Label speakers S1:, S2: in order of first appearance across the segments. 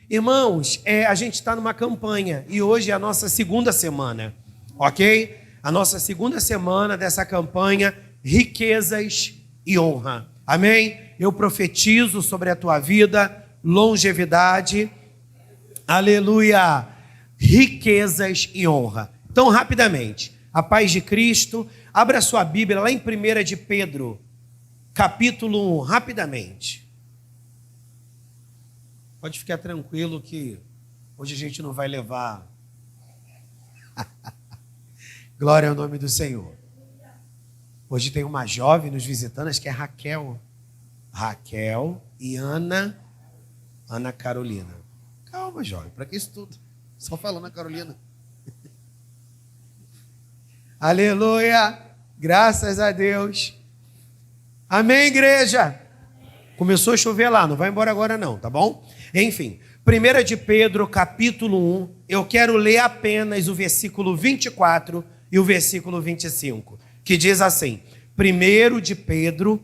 S1: Irmãos, a gente está numa campanha e hoje é a nossa segunda semana, ok? A nossa segunda semana dessa campanha, riquezas e honra. Amém? Eu profetizo sobre a tua vida, longevidade, aleluia, riquezas e honra. Então, rapidamente, a paz de Cristo, abra sua Bíblia lá em 1 de Pedro, capítulo 1, rapidamente. Pode ficar tranquilo que hoje a gente não vai levar. Glória ao nome do Senhor. Hoje tem uma jovem nos visitando, acho que é Raquel. Raquel e Ana Carolina. Calma, jovem, para que isso tudo? Só falando a Carolina. Aleluia, graças a Deus. Amém, igreja? Começou a chover lá, não vai embora agora não, tá bom? Enfim, 1 de Pedro, capítulo 1, eu quero ler apenas o versículo 24 e o versículo 25, que diz assim, 1 de Pedro,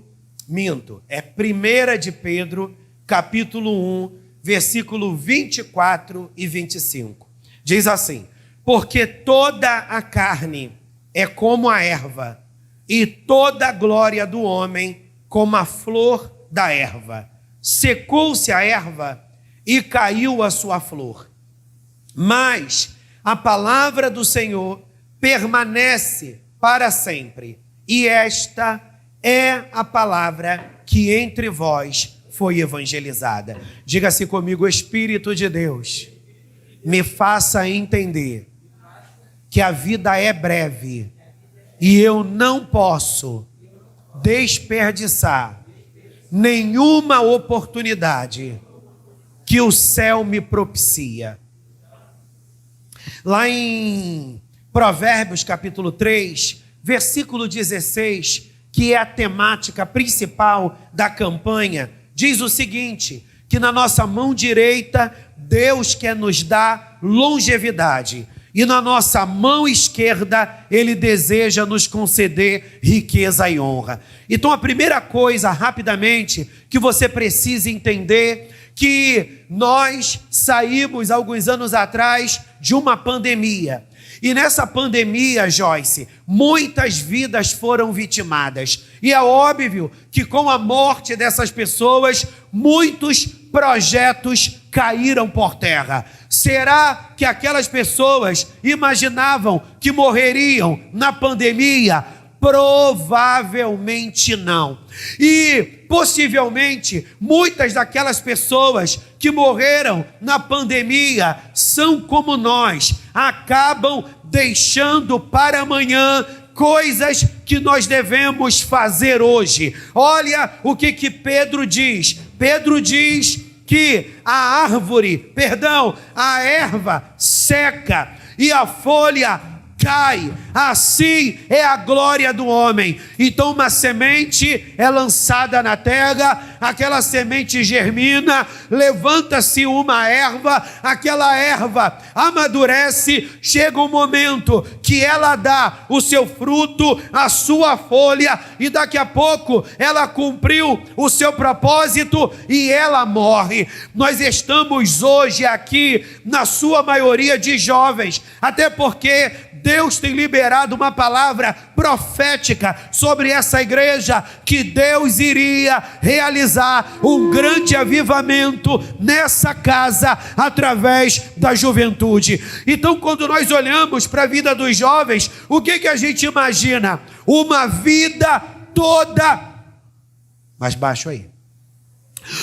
S1: é 1 de Pedro, capítulo 1, versículo 24 e 25. Diz assim, porque toda a carne é como a erva, e toda a glória do homem como a flor da erva. Secou-se a erva e caiu a sua flor. Mas a palavra do Senhor permanece para sempre. E esta é a palavra que entre vós foi evangelizada. Diga-se comigo, Espírito de Deus, me faça entender que a vida é breve e eu não posso desperdiçar nenhuma oportunidade que o céu me propicia. Lá em Provérbios capítulo 3, versículo 16, que é a temática principal da campanha, diz o seguinte, que na nossa mão direita Deus quer nos dar longevidade e na nossa mão esquerda Ele deseja nos conceder riqueza e honra. Então a primeira coisa, rapidamente, que você precisa entender, que nós saímos alguns anos atrás de uma pandemia. E nessa pandemia, Joyce, muitas vidas foram vitimadas. E é óbvio que com a morte dessas pessoas, muitos projetos caíram por terra. Será que aquelas pessoas imaginavam que morreriam na pandemia? Provavelmente não. E possivelmente muitas daquelas pessoas que morreram na pandemia são como nós, acabam deixando para amanhã coisas que nós devemos fazer hoje. Olha o que Pedro diz. Pedro diz que a erva seca e a folha cai, assim é a glória do homem. Então uma semente é lançada na terra, aquela semente germina, levanta-se uma erva, aquela erva amadurece, chega um momento que ela dá o seu fruto, a sua folha, e daqui a pouco ela cumpriu o seu propósito e ela morre. Nós estamos hoje aqui, na sua maioria de jovens, até porque Deus tem liberado uma palavra profética sobre essa igreja, que Deus iria realizar um grande avivamento nessa casa através da juventude. Então, quando nós olhamos para a vida dos jovens, o que a gente imagina? Uma vida toda, mais baixo aí,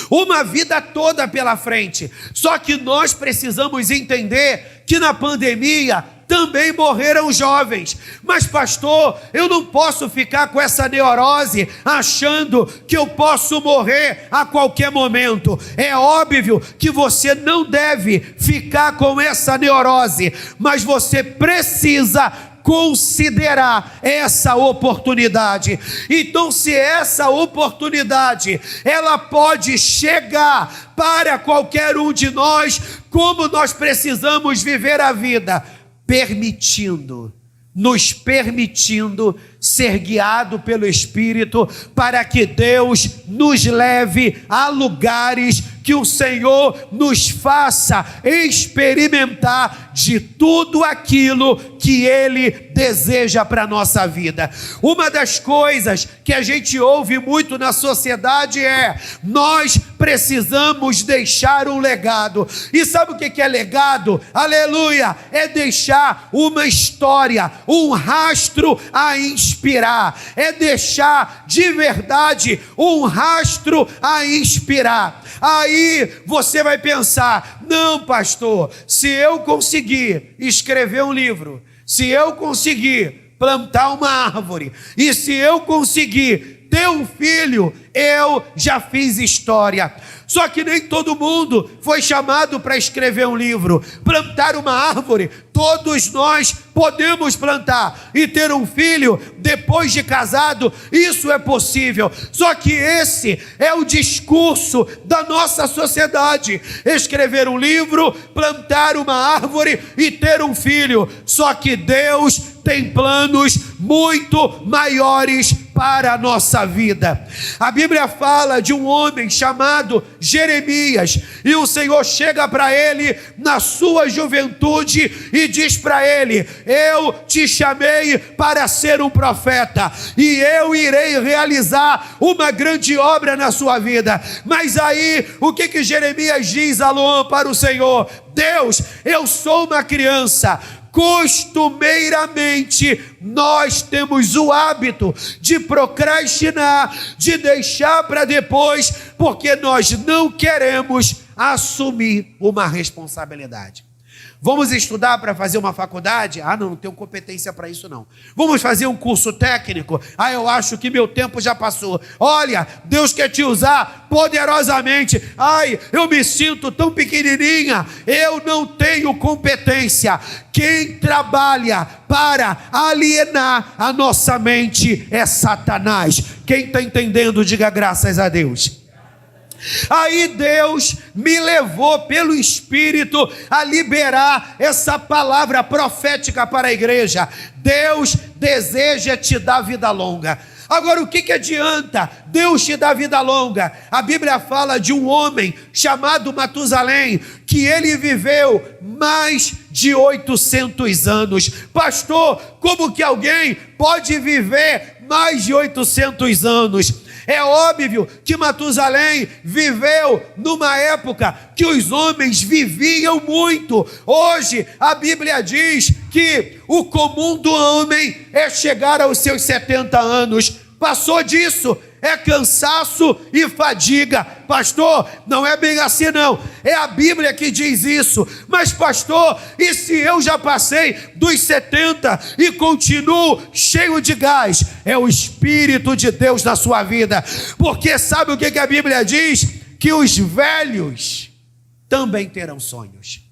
S1: uma vida toda pela frente. Só que nós precisamos entender que na pandemia também morreram jovens. Mas pastor, eu não posso ficar com essa neurose achando que eu posso morrer a qualquer momento. É óbvio que você não deve ficar com essa neurose, mas você precisa considerar essa oportunidade. Então, se essa oportunidade ela pode chegar para qualquer um de nós, como nós precisamos viver a vida? Nos permitindo ser guiado pelo Espírito, para que Deus nos leve a lugares que o Senhor nos faça experimentar de tudo aquilo que Ele deseja para a nossa vida. Uma das coisas que a gente ouve muito na sociedade é: nós precisamos deixar um legado. E sabe o que é legado? Aleluia! É deixar uma história, um rastro a inspirar. É deixar de verdade um rastro a inspirar. Aí você vai pensar: não, pastor, se eu conseguir escrever um livro, se eu conseguir plantar uma árvore, e se eu conseguir ter um filho, eu já fiz história. Só que nem todo mundo foi chamado para escrever um livro. Plantar uma árvore, todos nós podemos plantar. E ter um filho depois de casado, isso é possível. Só que esse é o discurso da nossa sociedade: escrever um livro, plantar uma árvore e ter um filho. Só que Deus tem planos muito maiores para a nossa vida. A Bíblia fala de um homem chamado Jeremias, e o Senhor chega para ele na sua juventude e diz para ele: eu te chamei para ser um profeta, e eu irei realizar uma grande obra na sua vida. Mas aí, o que Jeremias diz, Alô, para o Senhor? Deus, eu sou uma criança. Costumeiramente nós temos o hábito de procrastinar, de deixar para depois, porque nós não queremos assumir uma responsabilidade. Vamos estudar para fazer uma faculdade? Não tenho competência para isso não. Vamos fazer um curso técnico? Eu acho que meu tempo já passou. Olha, Deus quer te usar poderosamente. Eu me sinto tão pequenininha, eu não tenho competência. Quem trabalha para alienar a nossa mente é Satanás. Quem está entendendo, diga graças a Deus. Aí Deus me levou pelo Espírito a liberar essa palavra profética para a igreja. Deus deseja te dar vida longa. Agora, o que adianta Deus te dar vida longa? A Bíblia fala de um homem chamado Matusalém, que ele viveu mais de 800 anos. Pastor, como que alguém pode viver mais de 800 anos? É óbvio que Matusalém viveu numa época que os homens viviam muito. Hoje a Bíblia diz que o comum do homem é chegar aos seus 70 anos. Passou disso, é cansaço e fadiga. Pastor, não é bem assim não, é a Bíblia que diz isso. Mas pastor, e se eu já passei dos 70 e continuo cheio de gás? É o Espírito de Deus na sua vida. Porque sabe o que a Bíblia diz? Que os velhos também terão sonhos.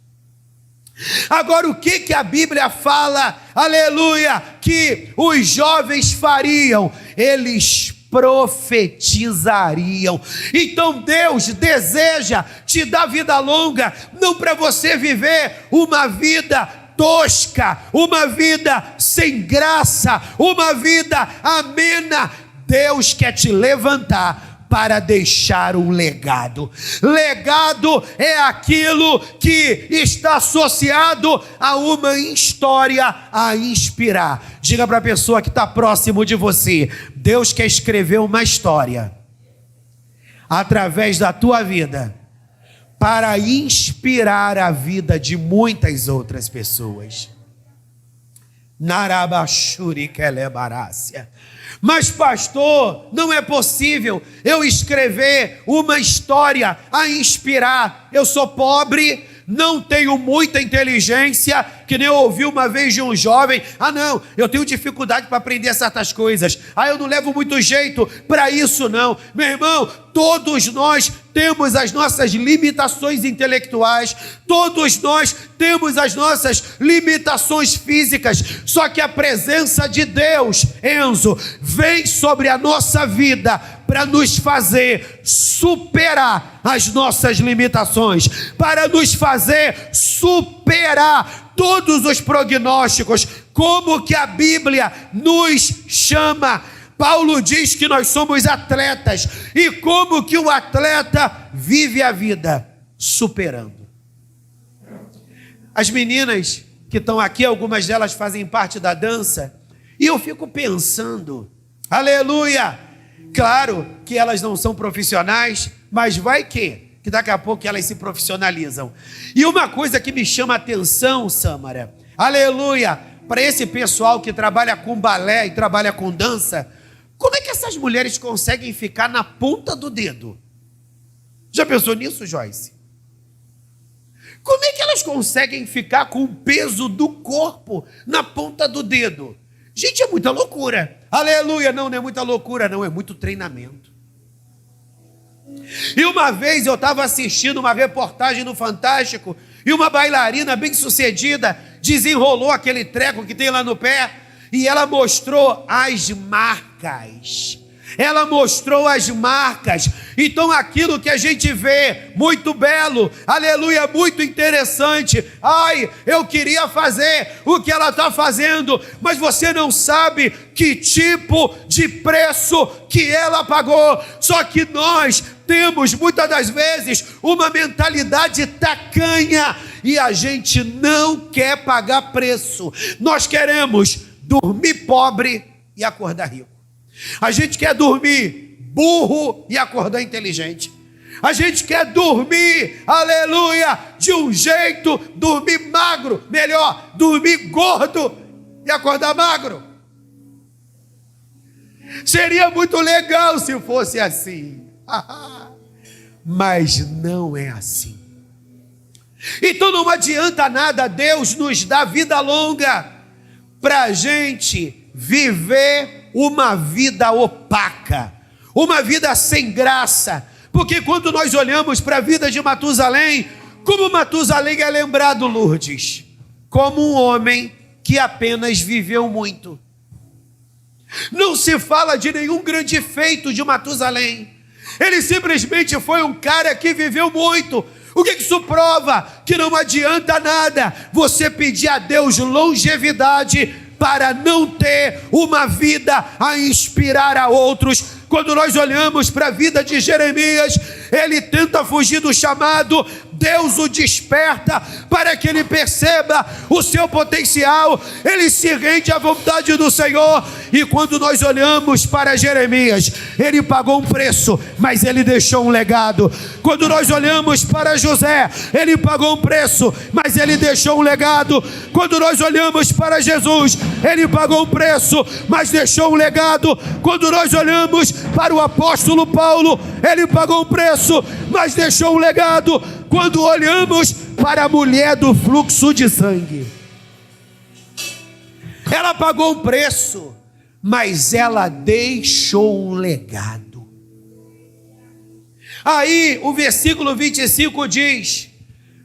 S1: Agora, o que a Bíblia fala, aleluia, que os jovens fariam? Eles profetizariam. Então Deus deseja te dar vida longa, não para você viver uma vida tosca, uma vida sem graça, uma vida amena. Deus quer te levantar para deixar um legado. Legado é aquilo que está associado a uma história a inspirar. Diga para a pessoa que está próximo de você: Deus quer escrever uma história através da tua vida para inspirar a vida de muitas outras pessoas. Narabashuri Kelebarácia. Mas pastor, não é possível eu escrever uma história a inspirar. Eu sou pobre, não tenho muita inteligência, que nem eu ouvi uma vez de um jovem: não, eu tenho dificuldade para aprender certas coisas, eu não levo muito jeito para isso não. Meu irmão, todos nós temos as nossas limitações intelectuais, todos nós temos as nossas limitações físicas, só que a presença de Deus, Enzo, vem sobre a nossa vida para nos fazer superar as nossas limitações, para nos fazer superar todos os prognósticos. como que a Bíblia nos chama. Paulo diz que nós somos atletas, e como que o atleta vive a vida? Superando. As meninas que estão aqui, algumas delas fazem parte da dança, e eu fico pensando, aleluia, claro que elas não são profissionais, mas vai que daqui a pouco elas se profissionalizam. E uma coisa que me chama a atenção, Sâmara, aleluia, para esse pessoal que trabalha com balé e trabalha com dança, como é que essas mulheres conseguem ficar na ponta do dedo? Já pensou nisso, Joyce? Como é que elas conseguem ficar com o peso do corpo na ponta do dedo? Gente, é muita loucura. Aleluia, não é muita loucura, não, é muito treinamento. E uma vez eu estava assistindo uma reportagem no Fantástico, e uma bailarina bem sucedida desenrolou aquele treco que tem lá no pé, e ela mostrou as marcas. Ela mostrou as marcas. Então aquilo que a gente vê, muito belo, aleluia, muito interessante. Ai, eu queria fazer o que ela está fazendo, mas você não sabe que tipo de preço que ela pagou. Só que nós temos muitas das vezes uma mentalidade tacanha, e a gente não quer pagar preço. Nós queremos dormir pobre e acordar rico. A gente quer dormir burro e acordar inteligente. A gente quer dormir, aleluia, de um jeito, dormir magro, melhor, dormir gordo e acordar magro. Seria muito legal se fosse assim. Mas não é assim. Então não adianta nada Deus nos dar vida longa para a gente viver uma vida opaca, uma vida sem graça. Porque quando nós olhamos para a vida de Matusalém, como Matusalém é lembrado, Lourdes? Como um homem que apenas viveu muito. Não se fala de nenhum grande feito de Matusalém. Ele simplesmente foi um cara que viveu muito. O que isso prova? Que não adianta nada você pedir a Deus longevidade para não ter uma vida a inspirar a outros. Quando nós olhamos para a vida de Jeremias, ele tenta fugir do chamado, Deus o desperta para que ele perceba o seu potencial, ele se rende à vontade do Senhor. E quando nós olhamos para Jeremias, ele pagou um preço, mas ele deixou um legado. Quando nós olhamos para José, ele pagou um preço, mas ele deixou um legado. Quando nós olhamos para Jesus, ele pagou um preço, mas deixou um legado. Quando nós olhamos para o apóstolo Paulo, ele pagou um preço, mas deixou um legado. Quando olhamos para a mulher do fluxo de sangue, ela pagou um preço, mas ela deixou um legado. Aí o versículo 25 diz: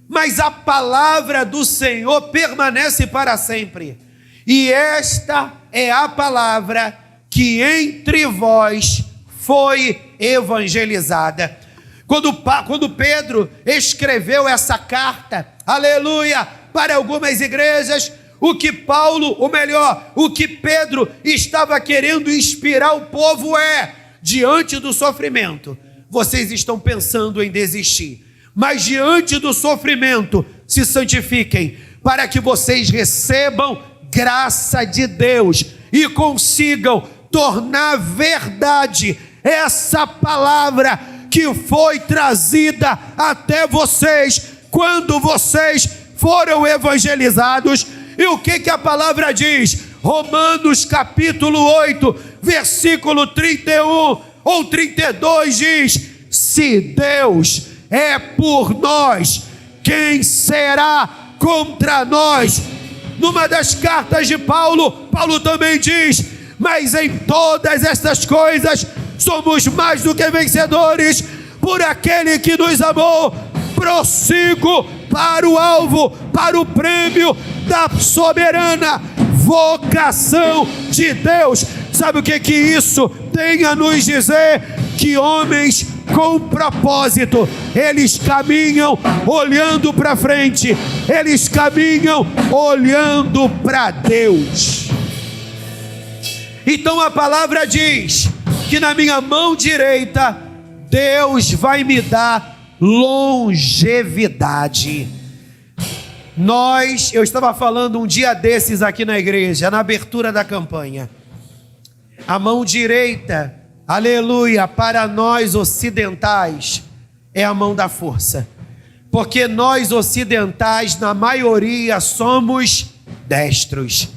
S1: mas a palavra do Senhor permanece para sempre, e esta é a palavra que entre vós foi evangelizada. Quando Pedro escreveu essa carta, aleluia, para algumas igrejas, o que Pedro estava querendo inspirar o povo diante do sofrimento, vocês estão pensando em desistir, mas diante do sofrimento, se santifiquem, para que vocês recebam graça de Deus e consigam tornar verdade essa palavra que foi trazida até vocês quando vocês foram evangelizados. E o que a palavra diz? Romanos capítulo 8, versículo 31 ou 32 diz: se Deus é por nós, quem será contra nós? Numa das cartas de Paulo também diz: mas em todas estas coisas somos mais do que vencedores por aquele que nos amou. Prossigo para o alvo, para o prêmio da soberana vocação de Deus. Sabe o que isso tem a nos dizer? Que homens com propósito, eles caminham olhando para frente, eles caminham olhando para Deus. Então a palavra diz que na minha mão direita Deus vai me dar longevidade. Eu estava falando um dia desses aqui na igreja, na abertura da campanha. A mão direita, aleluia, para nós ocidentais, é a mão da força. Porque nós ocidentais, na maioria, somos destros.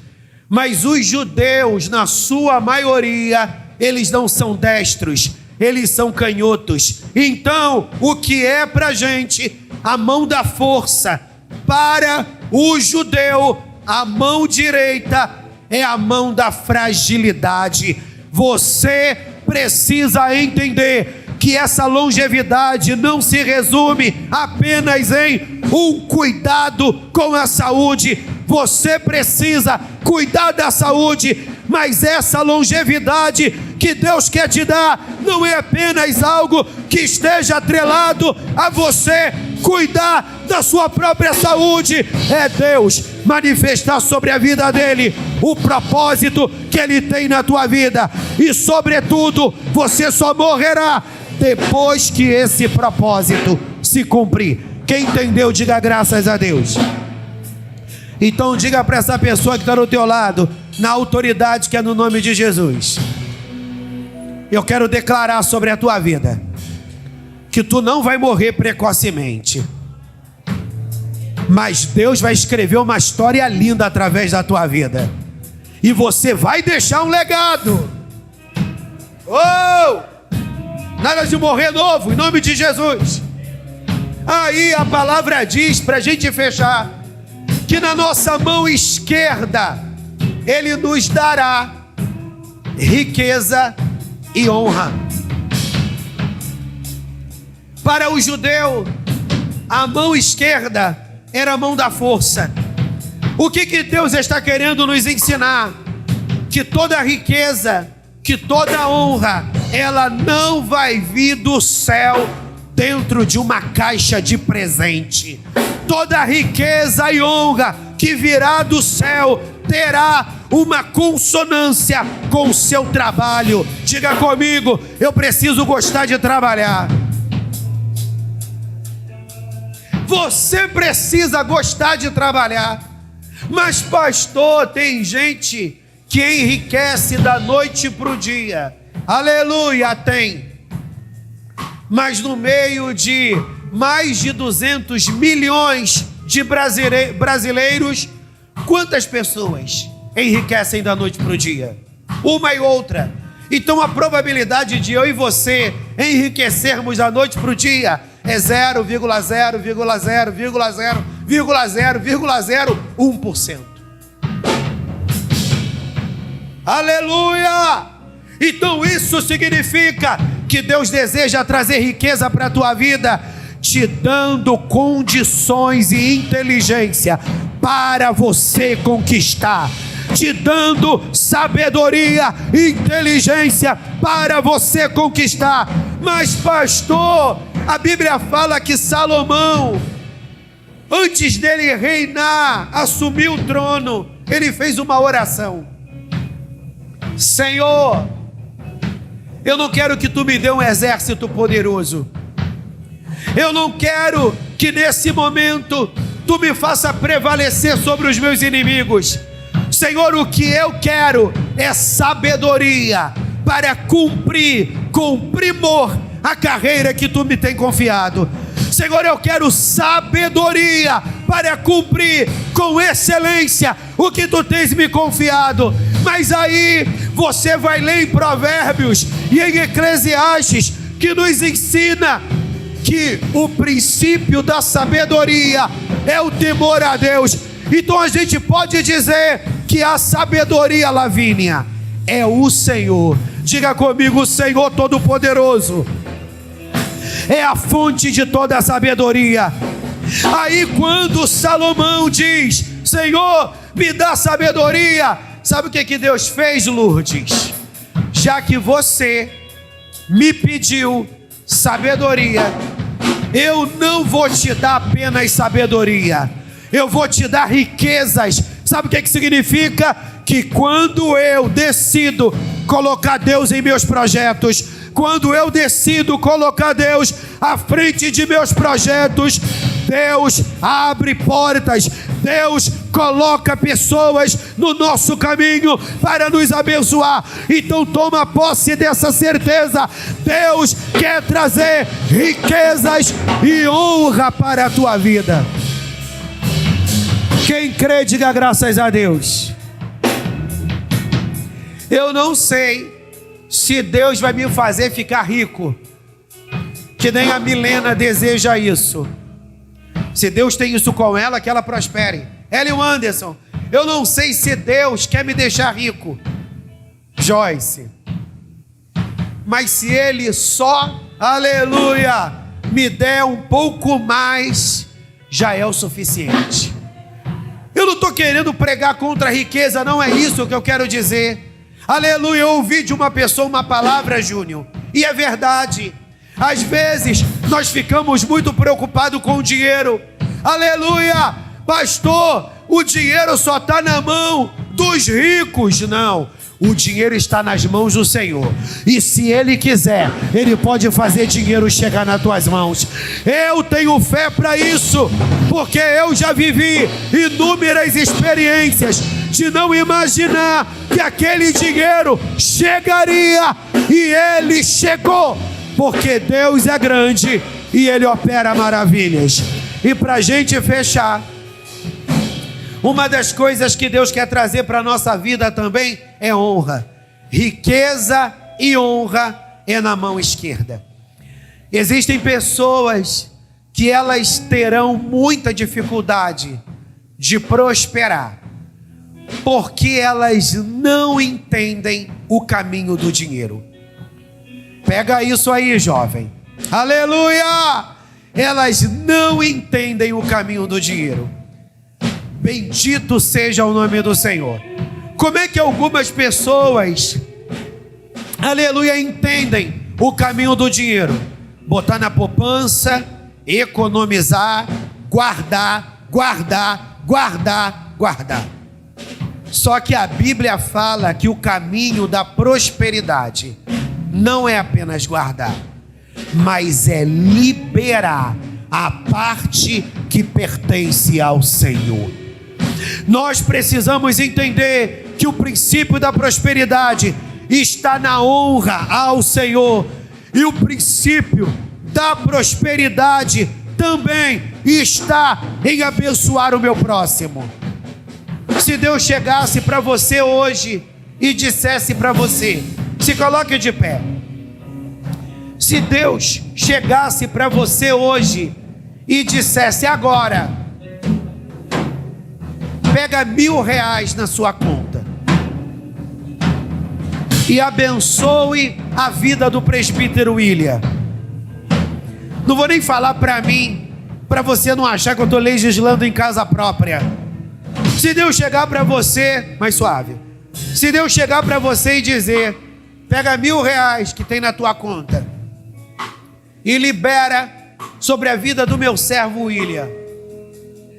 S1: Mas os judeus, na sua maioria, eles não são destros, eles são canhotos. Então, o que é para a gente a mão da força? Para o judeu, a mão direita é a mão da fragilidade. Você precisa entender que essa longevidade não se resume apenas em um cuidado com a saúde. Você precisa cuidar da saúde, mas essa longevidade que Deus quer te dar não é apenas algo que esteja atrelado a você cuidar da sua própria saúde. É Deus manifestar sobre a vida dele o propósito que ele tem na tua vida, e sobretudo você só morrerá depois que esse propósito se cumprir. Quem entendeu, diga graças a Deus. Então diga para essa pessoa que está do teu lado, na autoridade que é no nome de Jesus: eu quero declarar sobre a tua vida que tu não vai morrer precocemente, mas Deus vai escrever uma história linda através da tua vida, e você vai deixar um legado. Nada de morrer novo, em nome de Jesus. Aí a palavra diz, para a gente fechar, que na nossa mão esquerda Ele nos dará riqueza e honra. Para o judeu, a mão esquerda era a mão da força. O que Deus está querendo nos ensinar? Que toda riqueza, que toda honra, ela não vai vir do céu dentro de uma caixa de presente. Toda riqueza e honra que virá do céu terá uma consonância com o seu trabalho. Diga comigo: eu preciso gostar de trabalhar. Você precisa gostar de trabalhar. Mas pastor, tem gente que enriquece da noite para o dia. Aleluia, tem. Mas no meio de mais de 200 milhões de brasileiros, quantas pessoas enriquecem da noite para o dia? Uma e outra. Então a probabilidade de eu e você enriquecermos da noite para o dia é 0,0,0,0,0,0,01%. Aleluia! Então isso significa que Deus deseja trazer riqueza para a tua vida, te dando condições e inteligência para você conquistar, te dando sabedoria e inteligência para você conquistar. Mas pastor, a Bíblia fala que Salomão, antes dele reinar, assumir o trono, ele fez uma oração: Senhor, eu não quero que tu me dê um exército poderoso, eu não quero que nesse momento tu me faça prevalecer sobre os meus inimigos. Senhor, o que eu quero é sabedoria para cumprir com primor a carreira que tu me tem confiado. Senhor, eu quero sabedoria para cumprir com excelência o que tu tens me confiado. Mas aí você vai ler em Provérbios e em Eclesiastes, que nos ensina que o princípio da sabedoria é o temor a Deus. Então a gente pode dizer que a sabedoria, Lavínia, é o Senhor. Diga comigo: o Senhor Todo-Poderoso é a fonte de toda a sabedoria. Aí quando Salomão diz: Senhor, me dá sabedoria, sabe o que Deus fez, Lourdes? Já que você me pediu sabedoria. Eu não vou te dar apenas sabedoria, eu vou te dar riquezas. Sabe o que significa? Que quando eu decido colocar Deus em meus projetos, quando eu decido colocar Deus à frente de meus projetos, Deus abre portas, Deus coloca pessoas no nosso caminho para nos abençoar. Então toma posse dessa certeza. Deus quer trazer riquezas e honra para a tua vida. Quem crê, diga graças a Deus. Eu não sei se Deus vai me fazer ficar rico, que nem a Milena deseja isso. Se Deus tem isso com ela, que ela prospere. Hélio Anderson, eu não sei se Deus quer me deixar rico. Joyce, mas se Ele só, aleluia, me der um pouco mais, já é o suficiente. Eu não estou querendo pregar contra a riqueza, não é isso que eu quero dizer. Aleluia, eu ouvi de uma pessoa uma palavra, Júnior, e é verdade. Às vezes nós ficamos muito preocupados com o dinheiro. Aleluia, pastor, o dinheiro só está na mão dos ricos. Não, o dinheiro está nas mãos do Senhor, e se Ele quiser, Ele pode fazer dinheiro chegar nas tuas mãos. Eu tenho fé para isso, porque eu já vivi inúmeras experiências de não imaginar que aquele dinheiro chegaria, e ele chegou, porque Deus é grande e Ele opera maravilhas. E para a gente fechar, uma das coisas que Deus quer trazer para a nossa vida também é honra. Riqueza e honra é na mão esquerda. Existem pessoas que elas terão muita dificuldade de prosperar, porque elas não entendem o caminho do dinheiro. Pega isso aí, jovem. Aleluia! Elas não entendem o caminho do dinheiro. Bendito seja o nome do Senhor. Como é que algumas pessoas, aleluia, entendem o caminho do dinheiro? Botar na poupança, economizar, guardar, guardar, guardar, guardar. Só que a Bíblia fala que o caminho da prosperidade não é apenas guardar, mas é liberar a parte que pertence ao Senhor. Nós precisamos entender que o princípio da prosperidade está na honra ao Senhor, e o princípio da prosperidade também está em abençoar o meu próximo. Se Deus chegasse para você hoje e dissesse para você, se coloque de pé. Se Deus chegasse para você hoje e dissesse agora, pega R$1.000 na sua conta e abençoe a vida do presbítero William. Não vou nem falar para mim, para você não achar que eu estou legislando em casa própria. Se Deus chegar para você, mais suave, se Deus chegar para você e dizer, pega R$1.000 que tem na tua conta e libera sobre a vida do meu servo William,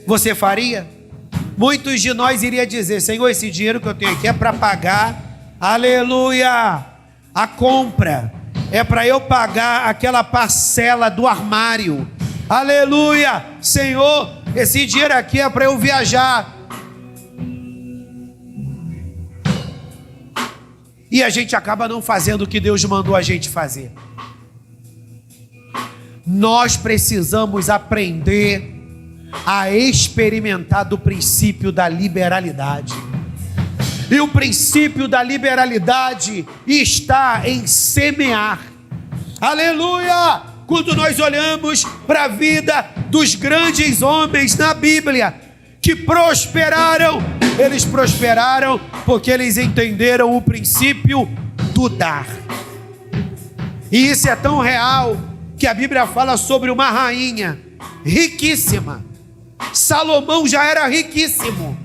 S1: você faria? Muitos de nós iria dizer, Senhor, esse dinheiro que eu tenho aqui é para pagar, aleluia, a compra, é para eu pagar aquela parcela do armário, aleluia, Senhor, esse dinheiro aqui é para eu viajar. E a gente acaba não fazendo o que Deus mandou a gente fazer. Nós precisamos aprender a experimentar do princípio da liberalidade. E o princípio da liberalidade está em semear. Aleluia! Quando nós olhamos para a vida dos grandes homens na Bíblia, que prosperaram, eles prosperaram porque eles entenderam o princípio do dar. E isso é tão real que a Bíblia fala sobre uma rainha riquíssima. Salomão já era riquíssimo.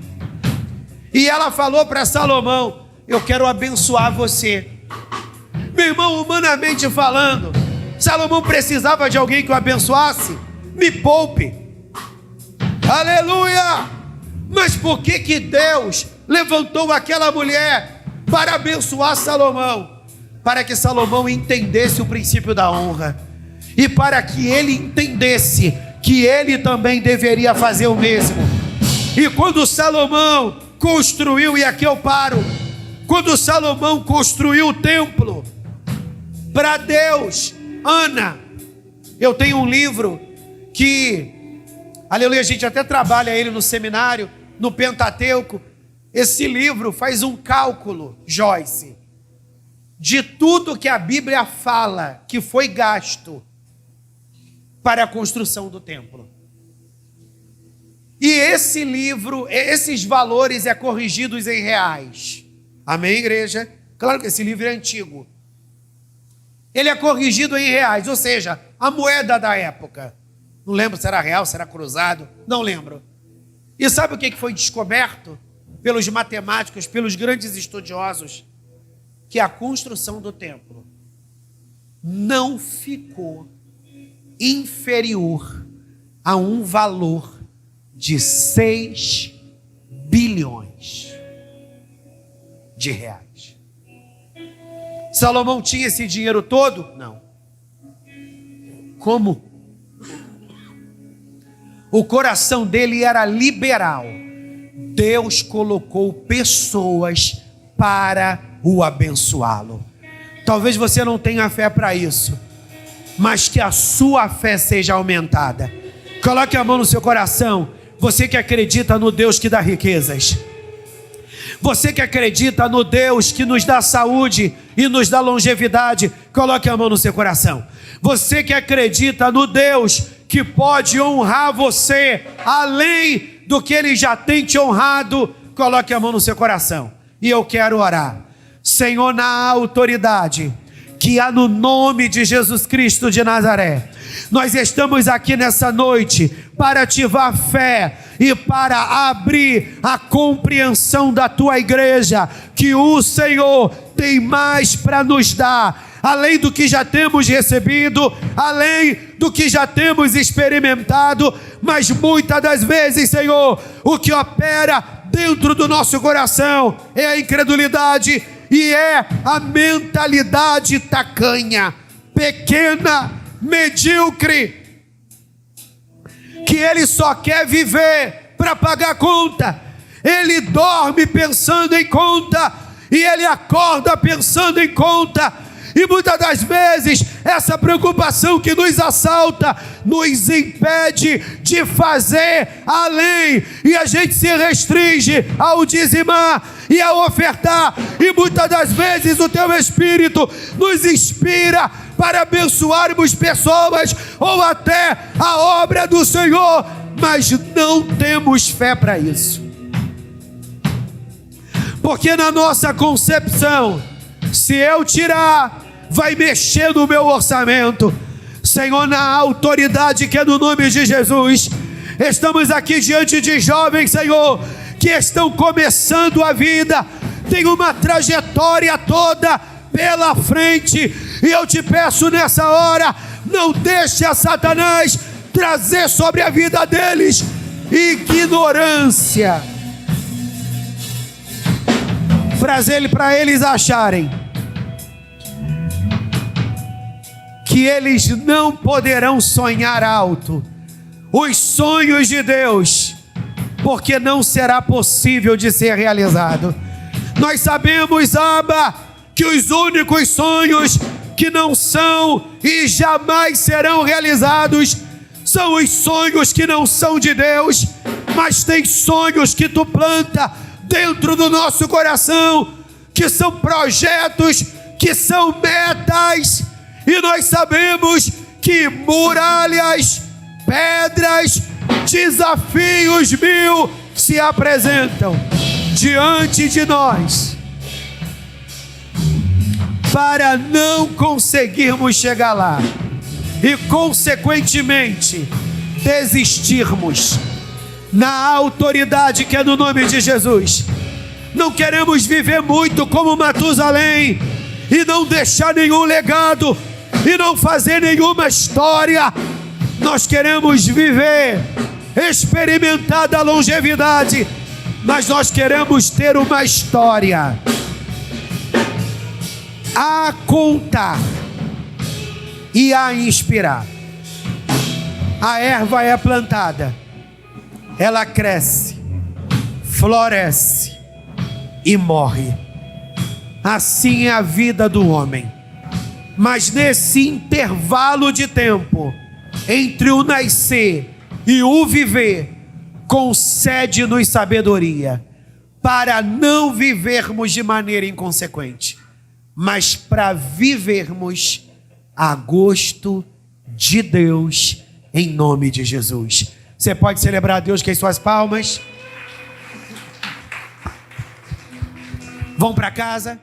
S1: E ela falou para Salomão, eu quero abençoar você. Meu irmão, humanamente falando, Salomão precisava de alguém que o abençoasse. Me poupe. Aleluia! Mas por que Deus levantou aquela mulher para abençoar Salomão? Para que Salomão entendesse o princípio da honra, e para que ele entendesse que ele também deveria fazer o mesmo. E quando Salomão construiu, e aqui eu paro, quando Salomão construiu o templo para Deus, Ana, eu tenho um livro que, aleluia, a gente até trabalha ele no seminário, no Pentateuco. Esse livro faz um cálculo, Joyce, de tudo que a Bíblia fala que foi gasto para a construção do templo. E esse livro, esses valores é corrigidos em reais. Amém, igreja? Claro que esse livro é antigo. Ele é corrigido em reais, ou seja, a moeda da época. Não lembro se era real, se era cruzado, não lembro. E sabe o que foi descoberto pelos matemáticos, pelos grandes estudiosos? Que a construção do templo não ficou inferior a um valor de 6 bilhões de reais. Salomão tinha esse dinheiro todo? Não. Como? O coração dele era liberal. Deus colocou pessoas para o abençoá-lo. Talvez você não tenha fé para isso, mas que a sua fé seja aumentada. Coloque a mão no seu coração. Você que acredita no Deus que dá riquezas, você que acredita no Deus que nos dá saúde e nos dá longevidade, coloque a mão no seu coração. Você que acredita no Deus que pode honrar você além do que Ele já tem te honrado, coloque a mão no seu coração. E eu quero orar. Senhor, na autoridade que há no nome de Jesus Cristo de Nazaré, nós estamos aqui nessa noite para ativar fé e para abrir a compreensão da tua igreja, que o Senhor tem mais para nos dar, além do que já temos recebido, além do que já temos experimentado, mas muitas das vezes, Senhor, o que opera dentro do nosso coração é a incredulidade e é a mentalidade tacanha, pequena, medíocre, que ele só quer viver para pagar conta. Ele dorme pensando em conta e ele acorda pensando em conta. E muitas das vezes essa preocupação que nos assalta nos impede de fazer além, e a gente se restringe ao dizimar e ao ofertar, e muitas das vezes o teu Espírito nos inspira para abençoarmos pessoas ou até a obra do Senhor, mas não temos fé para isso, porque na nossa concepção, se eu tirar, vai mexer no meu orçamento. Senhor, na autoridade que é no nome de Jesus, estamos aqui diante de jovens, Senhor, que estão começando a vida, tem uma trajetória toda pela frente, e eu te peço nessa hora, não deixe a Satanás trazer sobre a vida deles ignorância, para eles acharem que eles não poderão sonhar alto os sonhos de Deus, porque não será possível de ser realizado. Nós sabemos, Abba, que os únicos sonhos que não são e jamais serão realizados são os sonhos que não são de Deus, mas tem sonhos que tu planta dentro do nosso coração, que são projetos, que são metas. E nós sabemos que muralhas, pedras, desafios mil se apresentam diante de nós para não conseguirmos chegar lá e, consequentemente, desistirmos. Na autoridade que é no nome de Jesus, não queremos viver muito como Matusalém e não deixar nenhum legado, e não fazer nenhuma história. Nós queremos viver, experimentar da longevidade, mas nós queremos ter uma história a contar e a inspirar. A erva é plantada, ela cresce, floresce e morre. Assim é a vida do homem. Mas nesse intervalo de tempo entre o nascer e o viver, concede-nos sabedoria para não vivermos de maneira inconsequente, mas para vivermos a gosto de Deus, em nome de Jesus. Você pode celebrar a Deus com as suas palmas. Vão para casa.